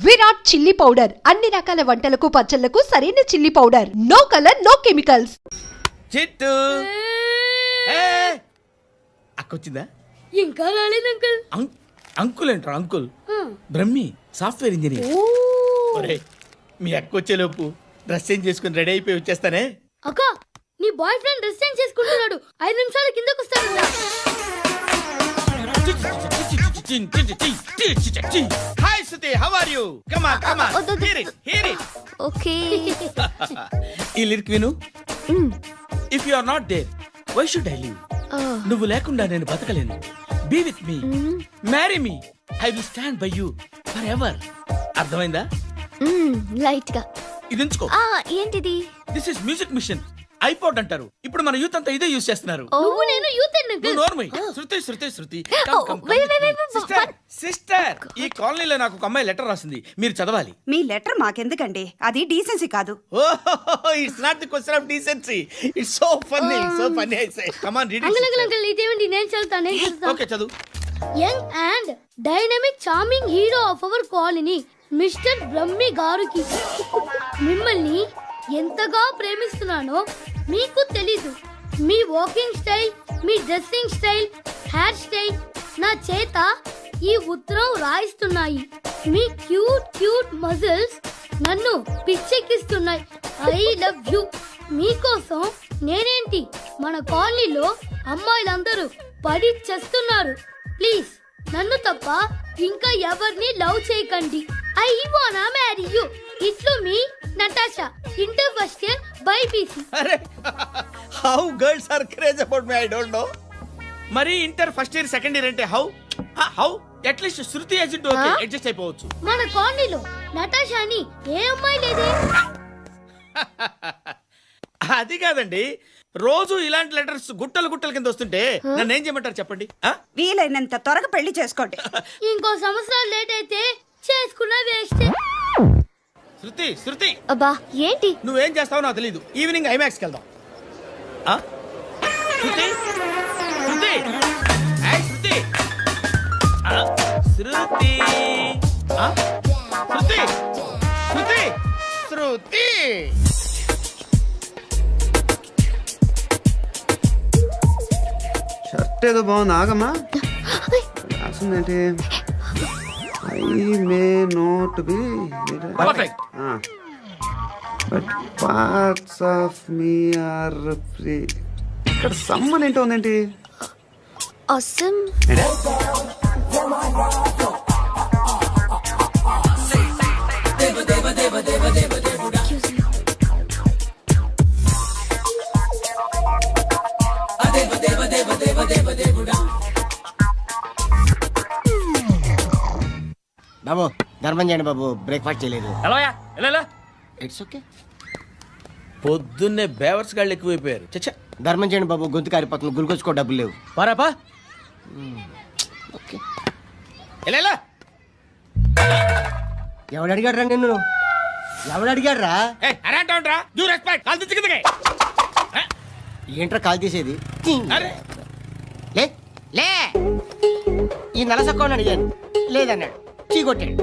Virat chilli powder అన్ని రకాల వంటలకు పచ్చళ్లకు సరైన chilli powder. No colour no chemicals. Chittu అక్కొచ్చిందా? ఇంకా రాలేదు అంకుల్. అంకుల్ అంటారు అంకుల్. Brahmi software engineer. ఒరేయ్, మీ అక్కొచ్చేలోపు డ్రెస్ చేంజ్ చేసుకుని రెడీ అయిపోయి వచ్చేస్తానే. అక్క, నీ బాయ్ ఫ్రెండ్ డ్రెస్ చేంజ్ చేసుకుంటున్నాడు. 5 నిమిషాలు కిందకు వస్తాడు. Hi Suti, how are you? Come on come on, hear it. Okay. ఈ లిరిక్ విను. If you are not there, why should I live? నువ్వు లేకుండా నేను బతకలేను. Be with me, marry me, I will stand by you forever. అర్థమైందా? Light గా ఇది ఉంచుకో. ఏంటిది? This is music mission. IPod అంటారు. ఇప్పుడు మన యూత్ అంతా ఇదే యూజ్ చేస్తున్నారు. నువ్వు నేను యూత్ అంకుల్. నోర్మై. శృతి సిస్టర్, ఈ కాలనీలో నాకు ఒక అమ్మాయి లెటర్ రాసింది, మీరు చదవాలి. మీ లెటర్ మాకెందుకండి, అది డీసెన్సీ కాదు. It's not the question of decency, it's so funny I say. Come on, read it. Uncle ఇదేంటి? నేను చదువుతాను. ఓకే, చదువు. Young and dynamic charming hero of our colony mister Brahmi గారికి మిమ్మల్ని ఎంతగా ప్రేమిస్తున్నానో మీకు తెలీదు. మీ వాకింగ్ స్టైల్, మీ డ్రెస్సింగ్ స్టైల్, హెయిర్ స్టైల్ నా చేత ఈ ఉత్తరం రాయిస్తున్నాయి. మీ క్యూట్ మజిల్స్ నన్ను పిచ్చెక్కిస్తున్నాయి. I love you. మీకోసం నేనేంటి, మన కాలనీలో అమ్మాయిలందరూ పడి చేస్తున్నారు. ప్లీజ్ నన్ను తప్ప ఇంకా ఎవరిని లవ్ చేయకండి. ఐ వానా మ్యారీ యూ. ఇట్లు మీ Natasha, inter first year BiPC. అరే, how girls are craze about me, I don't know. మరి inter first year second year అంటే how at least Shruti agent okay, adjust అయిపోవచ్చు. మన కాలనీలో నటాషా అని ఏ అమ్మాయి లేదే. అది కాదండి, రోజు ఇలాంటి లెటర్స్ గుట్టలు కింద వస్తుంటే నన్ను ఏం చేయమంటారు చెప్పండి? వీలైనంత త్వరగా పెళ్లి చేసుకోండి. ఇంకో సంవత్సరాలు లేట్ అయితే చేసుకున్న వేస్ట్. శృతి అబ్బా ఏంటి? నువ్వేం చేస్తావో నాకు తెలీదు. ఈవినింగ్ ఐమాక్స్కి వెళ్దాం. శృతి శృతి ఏయ్ శృతి శృతి శృతి శృతి శృతి. షర్ట్ ఏదో బాగుంది, ఆగమ్మా. రాసిందేంటి? I may not be perfect, but parts of me are free. ఇక్కడ సమ్మన్ ఏంటో ఉందేంటి? అసమ్. బాబు ధర్మం చేయండి బాబు, బ్రేక్ఫాస్ట్ చేయలేదు. It's okay. పొద్దున్నే బేవర్స్ గాళ్ళు ఎక్కువైపోయారు. చచ్చా, ధర్మం చేయండి బాబు, గొంతు కారిపోతుంది, గురికొచ్చుకో డబ్బులు లేవు. పారాపా. ఓకే. ఎలా ఎవడు అడిగాడు రా నిన్ను? ఎవడు అడిగాడు రా? ఏంట్రా కాల్ తీసేది? లే లే. ఈ నలసక్కని అడిగాను, లేదన్నాడు, చీ కొట్టాడు.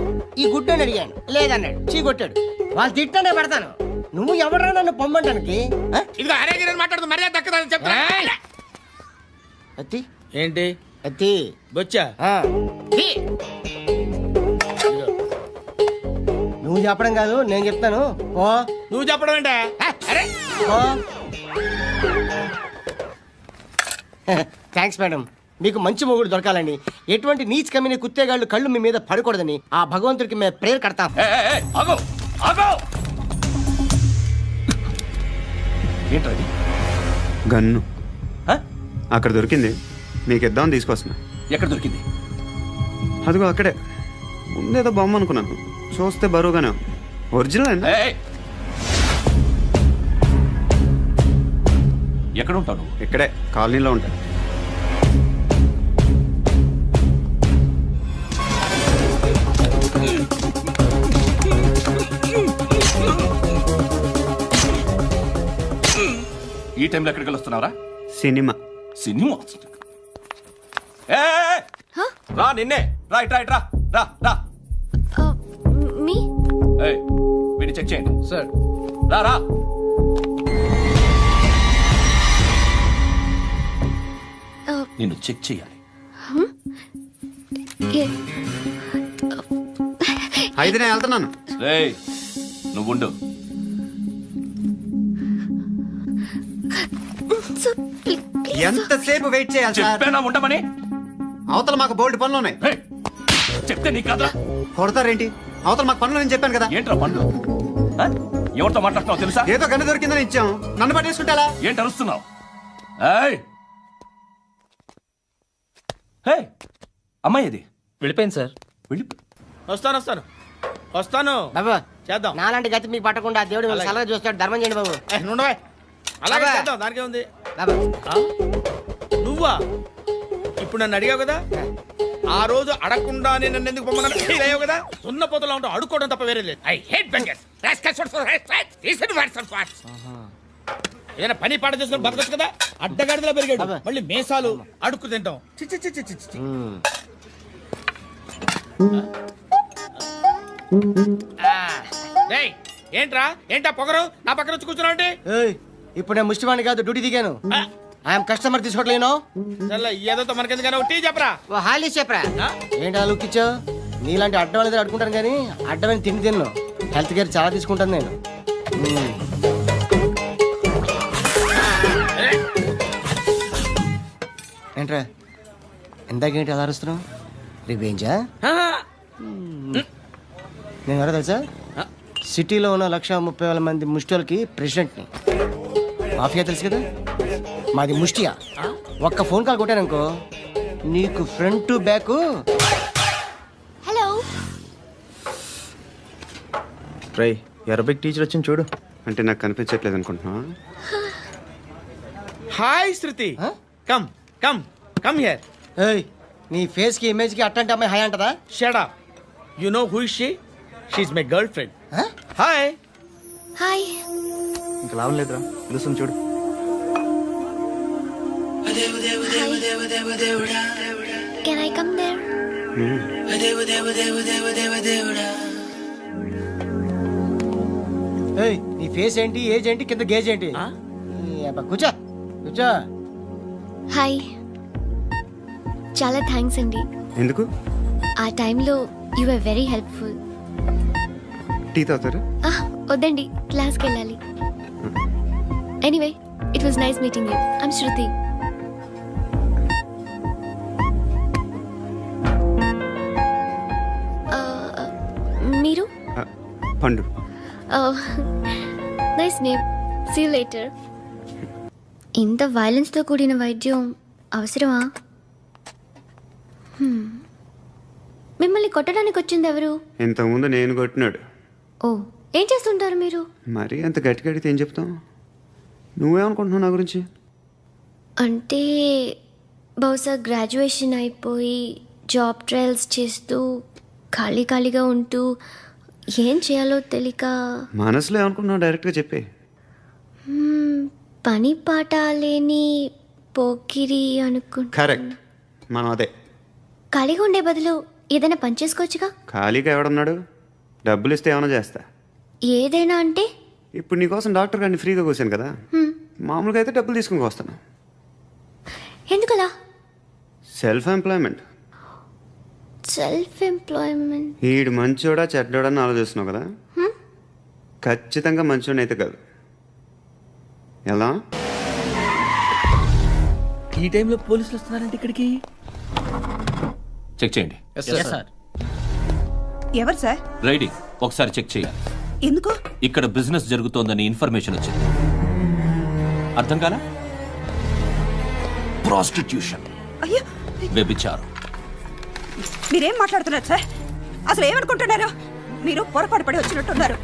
ఈ గుడ్డని అడిగాను, లేదన్నాడు, చీ కొట్టాడు. వాళ్ళు తిట్టానే పెడతాను. నువ్వు ఎవడరా నన్ను పొమ్మంటానికి? అత్తి ఏంటి? అత్తి బొచ్చా? నువ్వు చెప్పడం కాదు, నేను చెప్తాను. ఓ నువ్వు చెప్పడం ఏంటే? Thanks madam. మీకు మంచి మొగుడు దొరకాలని, ఎటువంటి నీచ్ కమ్మిన కుత్తేగాళ్ళు కళ్ళు మీ మీద పడకూడదని ఆ భగవంతుడికి మేము ప్రేయర్ కడతాం. ఏంటది? గన్ను అక్కడ దొరికింది, మీకు ఇద్దామని తీసుకొస్తున్నా. ఎక్కడ దొరికింది? అదిగో అక్కడే. ముందేదో బొమ్మ అనుకున్నాను, చూస్తే బరువుగానే ఒరిజినల్ అండి. ఎక్కడ ఉంటావు? ఇక్కడే కాలనీలో ఉంటాను. ఈ టైంలో ఎక్కడికి వస్తున్నావురా? సినిమా. సినిమా రా, నిన్నే. రా. ఏయ్, వీడిని చెక్ చేయండి సార్. రా రా. నిన్ను చెక్ చేయాలి. అయితే నేను వెళ్తున్నాను. రేయ్, నువ్వుండు. ఎంతసేపు వెయిట్ చేయాలి సార్? చెప్పేనా ఉండమని? అవతల మాకు బోల్డ్ పనులు ఉన్నాయి. ఏయ్, చెప్తే నీకు కదా. కొడతారేంటి? అవతల మాకు పనులు నేను చెప్పాను కదా. ఏంట్రా పండు? ఆ? ఎవరితో మాట్లాడుతున్నావు తెలుసా? ఏదో గన్ను దొరికిందని ఇచ్చాం, నన్ను పట్టేసుకుంటా. ఏంటి అరుస్తున్నావు? ఏయ్, హే, అమ్మాయి ఇది వెళ్ళిపోయింది సార్. వెళ్ళి. వస్తాను బాబు చేద్దాం. నాలాంటి గతి మీకు పట్టకుండా దేవుడు మిమ్మల్ని సలహా చూస్తాడు. ధర్మం చేయండి బాబు. నుండవే అలాగే అబ్బా. చేద్దాం, దానికే ఉంది. బాబు నువ్వా ఇప్పుడు నన్ను అడిగావు కదా, ఆ రోజు అడగకుండా నన్ను ఎందుకు పొమ్మన్నాను ఫీల్ అయ్యావు కదా. సున్న పోతలో ఉంటావు, అడుక్కోవడం తప్ప వేరే లేదు. I hate bangers. ఏదైనా పని పాట చేసుకుని బతకొచ్చు కదా. అడ్డగాడిదలా పెరిగాడు, అబ్బా. మళ్ళీ మేసాలు అడుక్కు తింటాం. చి చి చి చి చి చి. డేయ్, ఏంటా పొగరు నా పక్కన వచ్చి కూర్చున్నావు అంటే? ఏయ్, ఇప్పుడు నేను ముష్టివాణి కాదు, డ్యూటీ దిగాను. ఐఎమ్ కస్టమర్ తీసుకోవట్లేను. చల్ల ఏదో మనకెందుకైనా టీ చెప్పరా. ఓ హాలీ చెప్పరా. ఆ? ఏంటి అలా లుక్ ఇచ్చావు? నీలాంటి అడ్డం వాళ్ళ దగ్గర అడుకుంటాను కానీ అడ్డమైన తిండి తిన్ను. హెల్త్ కేర్ చాలా తీసుకుంటాను నేను. ఏంట్రా ఇందాకేంటి అలా అరుస్తున్నావు? రివేంజా? నేను ఎవరో తెలుసా? సిటీలో ఉన్న 130,000 మంది ముష్టిలకి ప్రెసిడెంట్ని. మాఫియా తెలుసు కదా, మాది ముష్టియా. ఒక్క ఫోన్ కాల్ కొట్టాననుకో నీకు ఫ్రంట్ టు బ్యాక్. హలో. రై అరబిక్ టీచర్ వచ్చింది చూడు. అంటే నాకు కనిపించట్లేదు అనుకుంటున్నా. Hi Shruti, come come come here. ఏయ్, నీ ఫేస్ కి ఇమేజ్ కి అట్లాంటి అమ్మాయి హై అంటదా? Shut up. You know who is she? She is my girlfriend. Huh? Hi. Hi. ఇంకా లాభం లేదురా, పిలుస్తుంది చూడు. Can I come there? ఏయ్, నీ ఫేస్ ఏంటి, ఏజ్ ఏంటి, కింద గేజ్ ఏంటి? ఈ అబ్బా, కూర్చో కూర్చో. హాయ్, చాలా థ్యాంక్స్ అండి. ఎందుకు? ఆ టైంలో you are very helpful. Tea తాగుతారా? వద్దండి, క్లాస్కి వెళ్ళాలి. Anyway, it was nice meeting you. I'm Shruti. మీరు? Pandu. Nice name. See you later. ఇంత వైలెన్స్తో కూడిన వైద్యం అవసరమా? మిమ్మల్ని కొట్టడానికి వచ్చింది ఎవరు? ఇంతకుముందు నేను కొట్టినాడు. ఓ, ఏం చేస్తుంటారు మీరు? మరి అంత గట్టి గడితే ఏం చెప్తాం? నువ్వేమనుకుంటున్నావు నా గురించి? అంటే బహుశా గ్రాడ్యుయేషన్ అయిపోయి జాబ్ ట్రయల్స్ చేస్తూ ఖాళీగా ఉంటూ ఏం చేయాలో తెలియక. మనసులో ఏమనుకుంటున్నావు డైరెక్ట్గా చెప్పే. పని పాట లేని పోకిరి అనుకుంటా. కరెక్ట్, మనం అదే. ఖాళీగా ఉండే బదులు ఏదైనా పని చేసుకోవచ్చుగా. ఖాళీగా ఎవడన్నాడు? డబ్బులు ఇస్తే ఏమైనా చేస్తా. ఏదైనా అంటే? ఇప్పుడు నీకోసం డాక్టర్ గారిని ఫ్రీగా కూర్చాను కదా, మామూలుగా అయితే డబ్బులు తీసుకుని వస్తాను. ఎందుకలా? Self employment. Self employment. ఈడు మంచోడా చెడ్డోడా అని ఆలోచిస్తున్నావు కదా. ఖచ్చితంగా మంచోడని అయితే కాదు. ఎలా? ఈ టైంలో పోలీసులు వస్తున్నారంటే ఇక్కడికి. చెక్ చేయండి. సార్. ఎవరు సార్? రైడింగ్ ఒకసారి చెక్ చేయాలి. ఎందుకు? ఇక్కడ బిజినెస్ జరుగుతోందని ఇన్ఫర్మేషన్ వచ్చింది. అర్థం కాలా? ప్రాస్టిట్యూషన్, అయ్యో, వ్యభిచారం. మీరేం మాట్లాడుతున్నారు సార్? అసలు ఏమనుకుంటున్నారు? మీరు పొరపాటు పడి వచ్చినట్టున్నారు.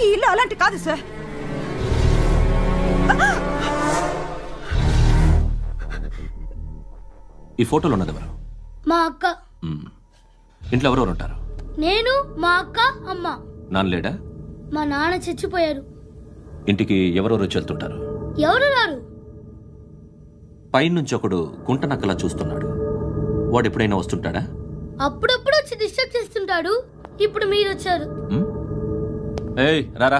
ఈ ఇల్లు అలాంటి కాదు సార్. ఈ ఫోటోలో ఉన్నది ఎవరు? మా అక్క. ఇంట్లో ఎవరెవరు ఉంటారు? నేను, మా అక్క, అమ్మ. నాన్న లేడా? మా నాన్న చచ్చిపోయారు. ఇంటికి ఎవరెవరు వచ్చి వెళ్తుంటారు? ఎవరు రారు. పైనుంచి ఒకడు గుంట నక్కలా చూస్తున్నాడు. వాడు ఎప్పుడైనా వస్తుంటాడా? అప్పుడప్పుడు వచ్చి డిస్టర్బ్ చేస్తుంటాడు. ఇప్పుడు మీరు వచ్చారు. ఏయ్ రారా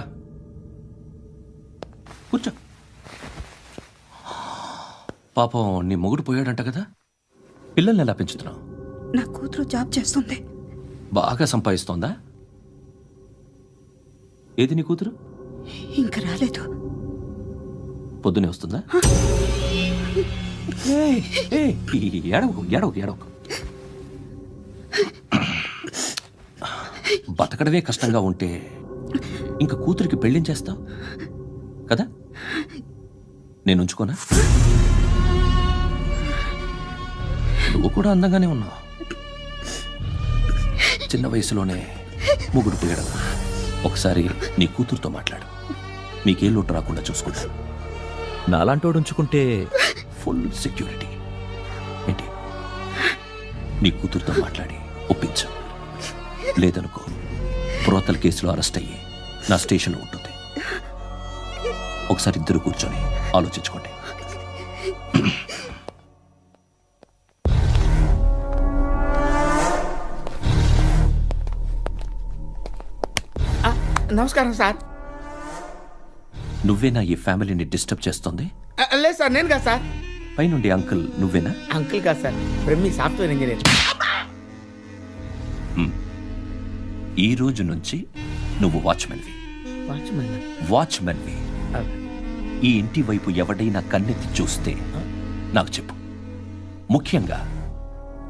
కూర్చో. పాపం నీ మొగుడు పోయాడంట కదా, పిల్లల్ని ఎలా పెంచుతున్నావు? నా కూతురు జాబ్ చేస్తుంది. బాగా సంపాదిస్తోందా? ఏది నీ కూతురు? ఇంకా రాలేదు. పొద్దునే వస్తుందా? ఏయ్, ఏయ్, ఏడవకు ఏడవకు ఏడవకు. బతకడమే కష్టంగా ఉంటే ఇంకా కూతురికి పెళ్ళించేస్తావు కదా? నేను ఉంచుకోనా? నువ్వు కూడా అందంగానే ఉన్నావు. చిన్న వయసులోనే ముగ్గురు పోయడం. ఒకసారి నీ కూతురుతో మాట్లాడు, నీకే లోటు రాకుండా చూసుకుంటాను. నాలాంటోడు ఉంచుకుంటే ఫుల్ సెక్యూరిటీ. ఏంటి, నీ కూతురుతో మాట్లాడి ఒప్పించు. లేదనుకో, ప్రోతల కేసులో అరెస్ట్ అయ్యి నా స్టేషన్లో ఉంటుంది. ఒకసారి ఇద్దరు కూర్చొని ఆలోచించుకోండి. నమస్కారం సార్. నువ్వేనా ఈ ఫ్యామిలీని డిస్టర్బ్ చేస్తుంది? లేదు సార్, నేను కాదు సార్. పైనుండి అంకుల్ నువ్వేనా? అంకుల్ కాదు సార్, బ్రహ్మి సాఫ్ట్వేర్ ఇంజనీర్. ఈ రోజు నుంచి నువ్వు వాచ్మెన్వి. వాచ్మెన్వి. ఈ ఇంటి వైపు ఎవడైనా కన్నెత్తి చూస్తే నాకు చెప్పు. ముఖ్యంగా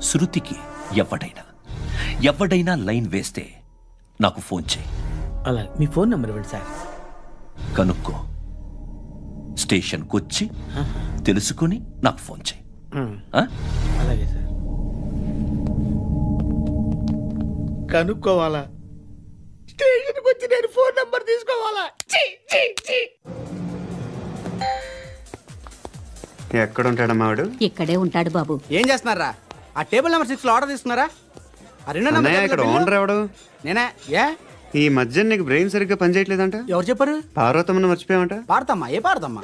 శృతికి ఎవడైనా లైన్ వేస్తే నాకు ఫోన్ చేయి. అలా మీ ఫోన్ నెంబర్ ఇవ్వండి సార్. కనుక్కో, స్టేషన్కి వచ్చి తెలుసుకుని నాకు ఫోన్ చేయి. ఆ? అలాగే సార్. కనుక్కోవాలా? స్టేషన్కి వచ్చి నేను ఫోన్ నంబర్ తీసుకోవాలా? ఎక్కడ ఉంటాడమ్మా వాడు? ఇక్కడే ఉంటాడు బాబు. ఏం చేస్తున్నారా? ఆ టేబుల్ నెంబర్ 6 లో ఆర్డర్ తీసుకున్నారా? ఆ రెండో నెంబర్ అన్నయ్య, ఇక్కడ ఓనర్ ఎవడు? నేనే. ఏ ఈ మధ్య నీకు బ్రెయిన్ సరిగ్గా పనిచేయట్లేదంట. ఎవరు చెప్పారు? పార్వతమ్మను మర్చిపోయామంట. పాడతామ్మా? ఏ పాడతామ్మా?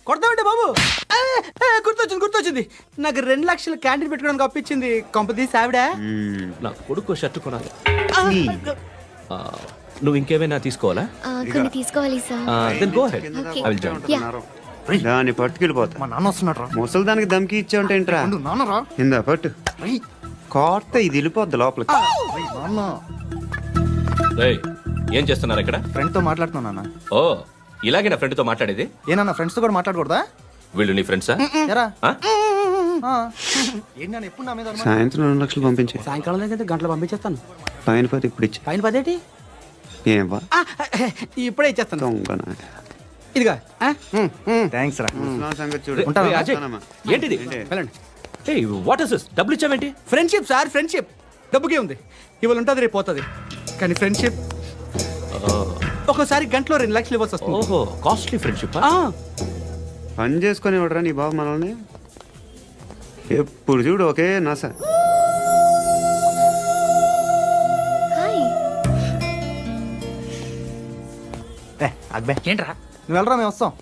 కొడతామంటే బాబు. గుర్తొచ్చింది. నాకు 2 లక్షలు క్యాంటీన్ పెట్టుకోవడానికి అప్పించింది కొంపదీసి ఆవిడ. నా కొడుకు షర్ట్ కొనాలి. నువ్వు ఇంకేమైనా తీసుకోవాలా? కొన్ని తీసుకోవాలి sir. Then go ahead. Okay. I will join. Yeah. దాన్ని పట్టుకెళ్ళిపోతా. మా నాన్న వస్తున్నాడు. ముసలి దానికి దమ్కి ఇచ్చావుంటేంట్రా? నాన్నరా ఇందా పట్టు. కోర్త ఇది వెళ్ళిపోద్ది లోపలికి. నాన్న రేయ్, ఏం చేస్తున్నారు ఇక్కడ? ఫ్రెండ్ తో మాట్లాడుతున్నా నాన్న. ఓ, ఇలాగే నా ఫ్రెండ్తో మాట్లాడేది? ఏనన్నా ఫ్రెండ్స్ తో కూడా మాట్లాడకూడదా? వీళ్ళు నీ ఫ్రెండ్సా? ఎరా ఆ? ఏంటి నాన్న ఎప్పుడు నా మీద అనుమానం? సాయంత్రం 2 లక్షలు పంపించే. సాయంకాలం దగ్గర గంటలు పంపించేస్తాను. పైన పది ఇప్పుడు ఇచ్చే. పైన 10 ఏంటి? ఏం వా ఇప్పుడే ఇచ్చేస్తాను. దొంగనా. ఇదిగా థ్యాంక్స్ రా. ముసలాం సంగతి చూడు. ఉంటాను. రేయ్, అజయ్, ఉంటానమ్మా. ఏంటిది? వెళ్ళండి. ఏయ్, వాట్ ఇస్ దిస్? డబ్బులు ఇచ్చావేంటి? Friendship sir, friendship. డబ్బుకే ఉంది, ఇవాళ ఉంటుంది రేపు పోతుంది. కానీ ఫ్రెండ్షిప్ ఒక్కోసారి గంటలో 2 లక్షలు ఇవ్వాల్సి వస్తుంది. ఓహో, కాస్ట్లీ ఫ్రెండ్షిప్. పని చేసుకొని ఇవ్వడరా నీ బాబు మనల్ని? ఎప్పుడు చూడు ఒకే నాస. హాయ్. అక్బే ఏంట్రా? నువ్వు వెళ్ళరా, మేము వస్తాం.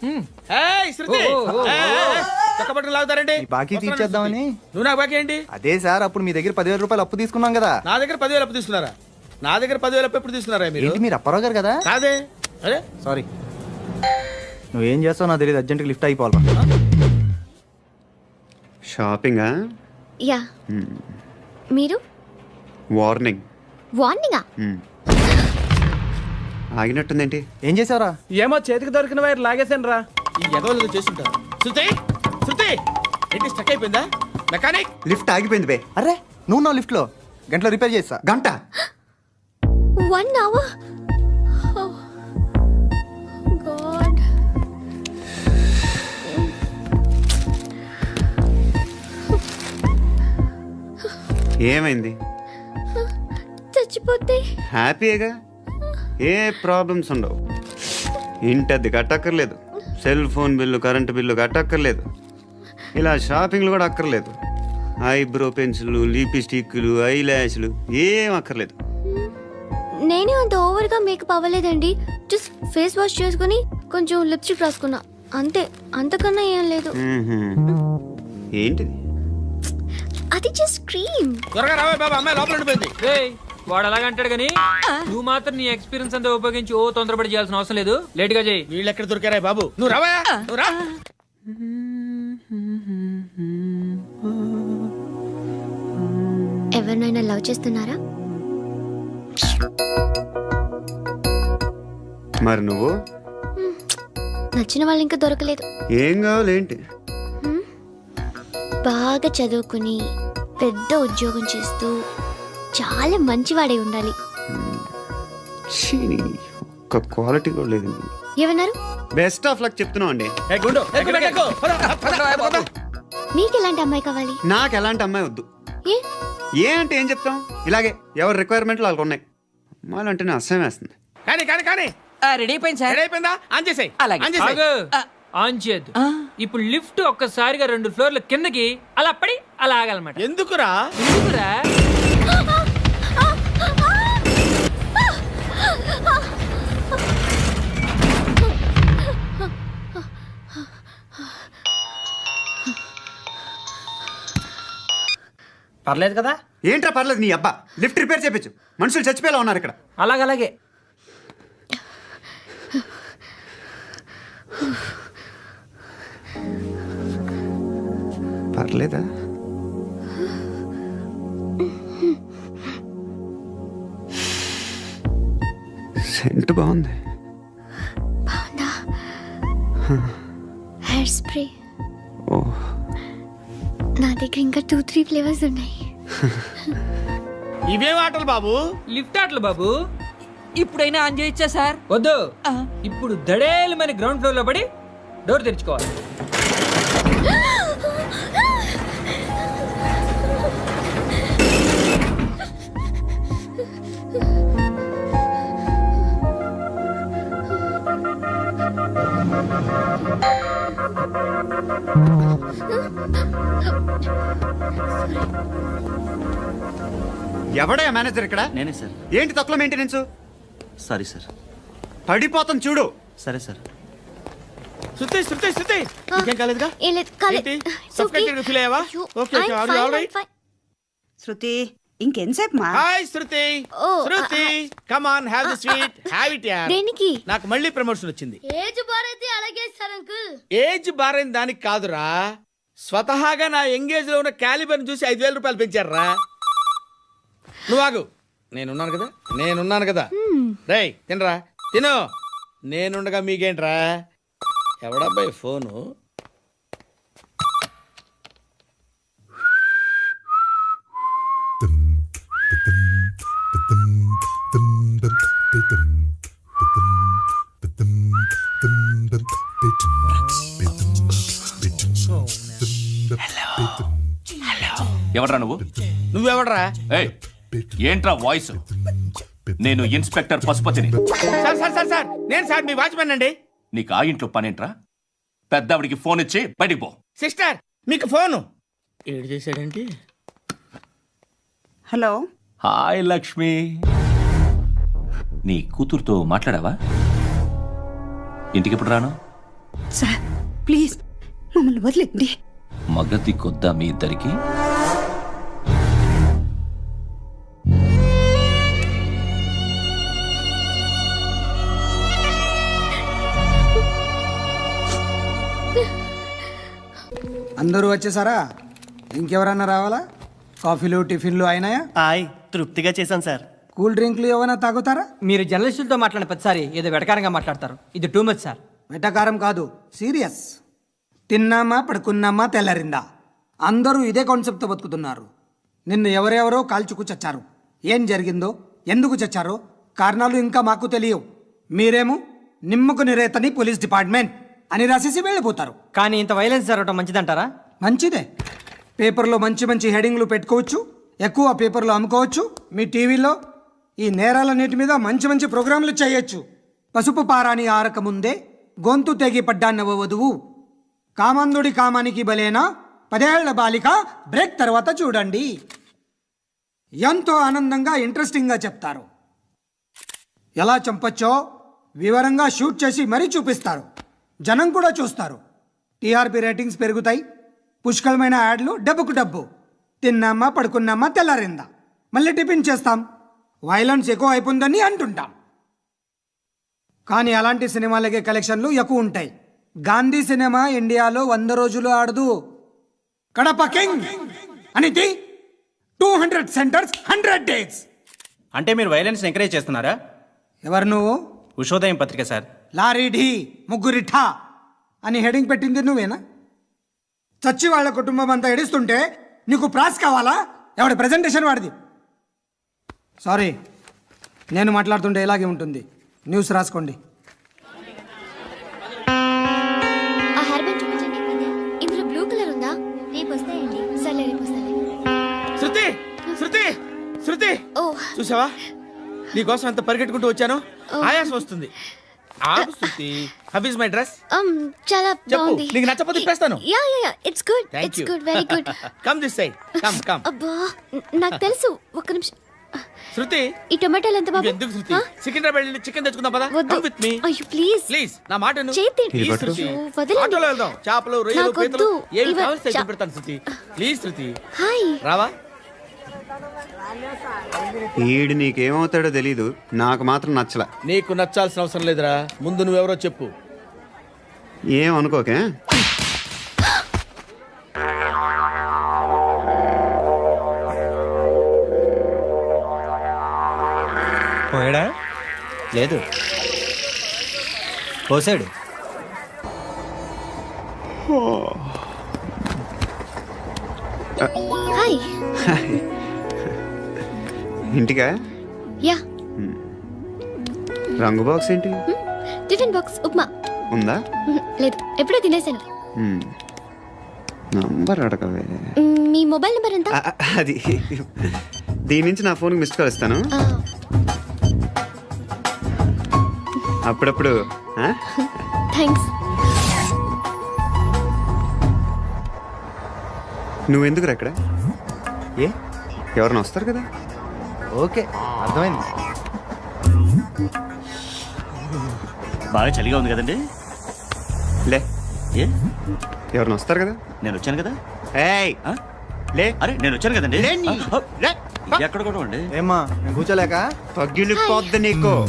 ఏయ్, శృతి! ఏయ్, చొక్కా పట్టుకుని లాగుతారేంటి? ఈ బాకీ తీర్చేద్దామని. నువ్వు నాకు బాకీ ఏంటి? అదే సార్, అప్పుడు మీ దగ్గర 10,000 రూపాయలు అప్పు తీసుకున్నాం కదా. నా దగ్గర 10,000 అప్పు తీసుకున్నారా? నా దగ్గర 10,000 అప్పు ఎప్పుడు తీసుకున్నారా మీరు? ఏంటి మీరు అప్పారావు గారు కదా? కాదే. అరే సారీ. నువ్వేం చేస్తావు నాకు తెలియదు, అర్జెంట్గా లిఫ్ట్ అయిపోవాలి. షాపింగా? యా. మీరు? వార్నింగ్. వార్నింగా? ఆగినట్టుందేంటి? ఏం చేసావురా? ఏమో చేతికి దొరికిన వైర్ లాగేసాను రా. ఈ ఎగవలు చేస్తుంటారు. శృతి, శృతి, ఏంటి స్టక్ అయిపోయిందా? మెకానిక్! లిఫ్ట్ ఆగిపోయింది బే. అరే నువ్వు నా లిఫ్ట్లో గంటలో రిపేర్ చేస్తా. గంట? 1 hour? Oh. God. ఏమైంది? చచ్చిపోతే? హ్యాపీగా, ఏ ప్రాబ్లమ్స్ ఉండవు. ఇంటి అద్దె కట్టక్కర్లేదు, cell phone bill, current bill కట్టక్కర్లేదు, ఇలా షాపింగ్లు కూడా అక్కర్లేదు. ఐబ్రో పెన్సిల్లు, లిప్స్టిక్లు, ఐ ల్యాష్లు ఏం అక్కర్లేదు. నేనే అంత ఓవర్గా మేకప్ అవ్వలేదండి. జస్ట్ ఫేస్ వాష్ చేసుకుని కొంచెం లిప్స్టిక్ రాసుకున్నా అంతే, అంతకన్నా ఏం లేదు. ఏంటిది? అది జస్ట్ క్రీమ్. త్వరగా రావే బాబా, అమ్మాయి లోపల ఉండిపోయింది. వాడు అలాగంటాడు కానీ నువ్వు మాత్రం నీ ఎక్స్పీరియన్స్ అంతా ఉపయోగించి ఓ తొందరపడి చేయాల్సిన అవసరం లేదు. లేట్ గా చేయి. వీళ్ళు ఎక్కడ దొరికారా బాబు? నువ్వు రావా, నువ్వు రా. ఎవరినైనా లవ్ చేస్తున్నారా? మరి నువ్వు నచ్చిన వాళ్ళు ఇంకా దొరకలేదు. ఏం కావాలేంటి? బాగా చదువుకుని పెద్ద ఉద్యోగం చేస్తూ చాలా మంచివాడే ఉండాలి. ఛీ, ఒక్క క్వాలిటీ కూడా లేదు. ఏమన్నారు? బెస్ట్ ఆఫ్ లక్ చెప్తున్నావు అండి. ఏ గుండు, ఎక్కు, ఎక్కు. పద, పద, పద, పద. మీకు ఎలాంటి అమ్మాయి కావాలి? నాకు ఎలాంటి అమ్మాయి వద్దు. ఏ ఏ అంటే ఏం చెప్తాం, ఇలాగే ఎవరి రిక్వైర్మెంట్లు వాళ్ళకు ఉన్నాయి. అమ్మాయిలు అంటేనే అసహ్యం వేస్తుంది. కానీ కానీ కానీ రెడీ అయిపోయింది సార్. రెడీ అయిపోయిందా? ఆన్ చేసేయ్. అలాగే. ఆన్ చేసేయ్. ఆగు. ఆన్ చేయద్దు. ఇప్పుడు లిఫ్ట్ ఒక్కసారిగా 2 ఫ్లోర్ల కిందకి అలా పడి అలా ఆగాలన్నమాట. ఎందుకురా? ఎందుకురా? పర్లేదు కదా? ఏంట్రా పర్లేదు, నీ అబ్బా లిఫ్ట్ రిపేర్ చేయించు. మనుషులు చచ్చిపోయేలా ఉన్నారు ఇక్కడ. అలాగలాగే. పర్లేదా? సెంట్ బాగుంది. బాగుందా? Hair spray. ఓ, నా దగ్గర ఇంకా 2-3 ఫ్లేవర్స్ ఉన్నాయి. ఇవేం ఆటలు బాబు? లిఫ్ట్ ఆటలు బాబు. ఇప్పుడైనా ఆన్ చేయొచ్చా సార్? వద్దు. ఇప్పుడు దడేలమైన గ్రౌండ్ ఫ్లోర్ లో పడి డోర్ తెరుచుకోవాలి. ఎవడా మేనేజర్ ఇక్కడ? నేనే సార్. ఏంటి తక్కువ మెయింటెనెన్స్? Sorry sir. పడిపోతాం చూడు. సరే సార్. శృతి, శృతి, శృతి. ఇంకేం కాలేదుగా? ఏం లేదు, కాలేదు. ఏంటి? It's okay. Suffocated feel అయ్యావా? అయ్యో, Okay, okay. I'm Are you fine, all right? I'm fine. శృతి ఇంకెంతసేపు మా? Hi Shruti. Oh, Shruti, come on, have the sweet. Have it యార్. దేనికి? నాకు మళ్ళీ ప్రమోషన్ వచ్చింది. ఏజ్ బార్ అయితే అలాగే సార్ అంకుల్. ఏజ్ బారైన దానికి కాదురా, స్వతహాగా నా ఎంగేజ్ లో ఉన్న క్యాలిబర్ చూసి 5,000 రూపాయలు పెంచారా. నువ్వు ఆగు, నేనున్నాను కదా. రేయ్ తినరా, తిను. నేనుండగా మీకేంట్రా? ఎవడబ్బాయి ఫోను? ఎవడ్రా నువ్వు? నువ్వెవడరా? ఏయ్, ఏంట్రా వాయిస్? నేను ఇన్స్పెక్టర్ పశుపతిని. సార్ సార్ సార్ సార్, నేను సార్ మీ వాచ్మెన్ అండి. నీకు ఆ ఇంట్లో పనేంట్రా? పెద్దవిడికి ఫోన్ ఇచ్చి బయటికి పో. సిస్టర్, మీకు ఫోను. ఏడు చేశాడేంటి? హలో. హాయ్ లక్ష్మి. నీ కూతురుతో మాట్లాడావా? ఇంటికి ఎప్పుడు రాను? సార్ ప్లీజ్ మమ్మల్ని వదిలేండి. మగతి కొద్దా మీ ఇద్దరికి? అందరూ వచ్చేసారా? ఇంకెవరన్నా రావాలా? కాఫీలు టిఫిన్లు అయినాయా? తృప్తిగా చేశాను సార్. కూల్ డ్రింక్లు ఏమైనా తాగుతారా? మీరు జర్నలిస్టులతో మాట్లాడిన ప్రతిసారి ఏదో వెటకారంగా మాట్లాడతారు. ఇది టూ మచ్ సార్. వెటకారం కాదు, సీరియస్. తిన్నామా పడుకున్నామా తెల్లరిందా, అందరూ ఇదే కాన్సెప్ట్తో బతుకుతున్నారు. నిన్ను ఎవరెవరో కాల్చుకు చచ్చారు. ఏం జరిగిందో, ఎందుకు చచ్చారో కారణాలు ఇంకా మాకు తెలియవు. మీరేమో నిమ్మకు నిరేతని పోలీస్ డిపార్ట్మెంట్ అని రాసేసి వెళ్ళిపోతారు. కానీ ఇంత వైలెన్స్ జరగడం మంచిదంటారా? మంచిదే. పేపర్లో మంచి మంచి హెడింగ్లు పెట్టుకోవచ్చు, ఎక్కువ పేపర్లు అమ్ముకోవచ్చు. మీ టీవీలో ఈ నేరాలన్నిటి మీద మంచి మంచి ప్రోగ్రాంలు చేయొచ్చు. పసుపు పారాని ఆరక ముందే గొంతు తెగి పడ్డాన్నవ వధువు, కామందుడి కామానికి బలేనా 10 ఏళ్ల బాలిక బ్రేక్ తర్వాత చూడండి. ఎంతో ఆనందంగా ఇంట్రెస్టింగ్గా చెప్తారు. ఎలా చంపచ్చో వివరంగా షూట్ చేసి మరీ చూపిస్తారు. జనం కూడా చూస్తారు. టీఆర్పీ రేటింగ్స్ పెరుగుతాయి. పుష్కలమైన యాడ్లు, డబ్బుకు డబ్బు. తిన్నామా పడుకున్నామా తెల్లారిందా, మళ్ళీ టిఫిన్ చేస్తాం. వైలెన్స్ ఎక్కువ అయిపోయిందని అంటుంటాం. కానీ అలాంటి సినిమాలకే కలెక్షన్లు ఎక్కువ ఉంటాయి. గాంధీ సినిమా ఇండియాలో 100 రోజులు ఆడదు. కడప కింగ్ అనేది 200 సెంటర్స్ 100 డేస్. అంటే మీరు వైలెన్స్ ఎంకరేజ్ చేస్తున్నారా? ఎవరు నువ్వు? ఉషోదయం పత్రిక సార్. లారీ ఢీ ముగ్గురి ఠా అని హెడింగ్ పెట్టింది నువ్వేనా? చచ్చి వాళ్ళ కుటుంబం అంతా ఎడుస్తుంటే నీకు ప్రాస్ కావాలా? ఎవడి ప్రెజెంటేషన్ వాడిది. సారీ, నేను మాట్లాడుతుంటే ఇలాగే ఉంటుంది. న్యూస్ రాసుకోండి. ఆ హెయిర్ బ్యాండ్ చూపించండి. ఇందులో బ్లూ కలర్ ఉందా? రేపు వస్తాయండి. సరే రేపు వస్తాయి. శృతి శృతి శృతి ఓ చూసావా, నీకోసం ఎంత పరిగెట్టుకుంటూ వచ్చాను. ఆయాసం వస్తుంది. ఆగు Shruti. How is my dress? చాలా చెప్పు. బాగుంది. నీకు నచ్చకపోతే తిప్పేస్తాను. Yeah yeah yeah, it's good. Thank it's you. Good, very good. Come this side. Come come. అబ్బా, నాకు తెలుసు. ఒక్క నిమిషం. శృతి ఈ టొమాటోలు ఎంత బాబు? ఎందుకు శృతి? సికింద్రాబాద్ వెళ్ళి చికెన్ తెచ్చుకుందాం పదా. వద్దు. కమ్ విత్ మీ అయ్యో ప్లీజ్ ప్లీజ్. నా మాట విను. చేతి Please, శృతి. వదలండి. ఆటోలో వెళ్దాం. చేపలు, రొయ్యలు, నాకు పీతలు వద్దు. ఏమి ఇవ- కావాలి తెచ్చి పెడతాను శృతి. Please Shruti. హాయ్. రావా? ఈడు నీకేమవుతాడో తెలీదు, నాకు మాత్రం నచ్చలా. నీకు నచ్చాల్సిన అవసరం లేదురా. ముందు నువ్వెవరో చెప్పు. ఏం అనుకోకే. పోయాడా? లేదు, పోసాడు. హాయ్. ఇంటికా? యా. రంగు బాక్స్ ఏంటి? Tiffin box upma. ఉందా? లేదు, ఎప్పుడో తినేసాను. నంబర్ అడగవే. మీ మొబైల్ నెంబర్ ఎంత? అది దీని నుంచి నా ఫోన్కి మిస్డ్ కాల్ ఇస్తాను. అప్పుడప్పుడు. థ్యాంక్స్. నువ్వెందుకురా ఇక్కడ? ఏ ఎవరైనా వస్తారు కదా. ఓకే, అర్థమైంది. బాగా చలిగా ఉంది కదండి. లే, ఏ ఎవరైనా వస్తారు కదా. నేను వచ్చాను కదా. ఏయ్ లే. అరే నేను వచ్చాను కదండి. లేని. లే. ఎక్కడ కూడా అండి. ఏమ్మా నేను కూర్చోలేక? పగిలిపోద్ది నీకు.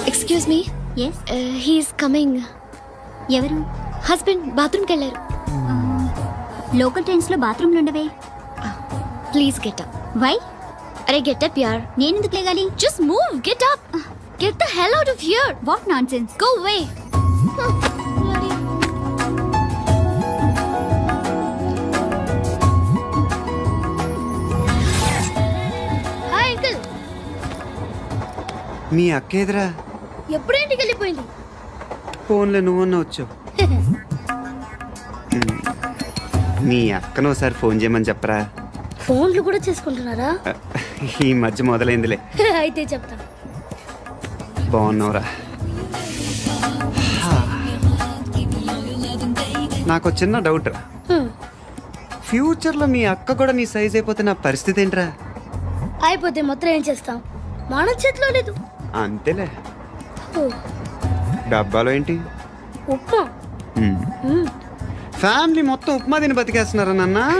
Excuse me. Yes, he's coming. ఎవరు? హస్బెండ్ బాత్రూమ్కి వెళ్ళారు. లోకల్ ట్రైన్స్ లో బాత్రూమ్లు ఉండవే. Please get up. వై? అరే గెట్ అప్ యార్. నేను ఎందుకు లేగాలి? Just move, get up. Get the hell out of here. What nonsense. Go away. Hi uncle. మీ అక్క ఎదురా? ఎప్పుడు ఇంటికి వెళ్ళిపోయింది? ఫోన్లో నువ్వన్నా వచ్చావు. మీ అక్కను ఒకసారి ఫోన్ చేయమని చెప్పరా. ఫోన్లు కూడా చేసుకుంటున్నారా? ఈ మధ్య మొదలైందిలే. అయితే చెప్తా. బాగున్నావురా. నాకు చిన్న డౌట్ రా. ఫ్యూచర్లో మీ అక్క కూడా నీ సైజ్ అయిపోతే నా పరిస్థితి ఏంట్రా? అయిపోతే మొత్తం ఏం చేస్తాం? మన చేతిలో లేదు. అంతేలే. డబ్బాలో ఏంటి? ఉప్మా. ఫ్యామిలీ మొత్తం ఉప్మా తిని బతికేస్తున్నారా నాన్న?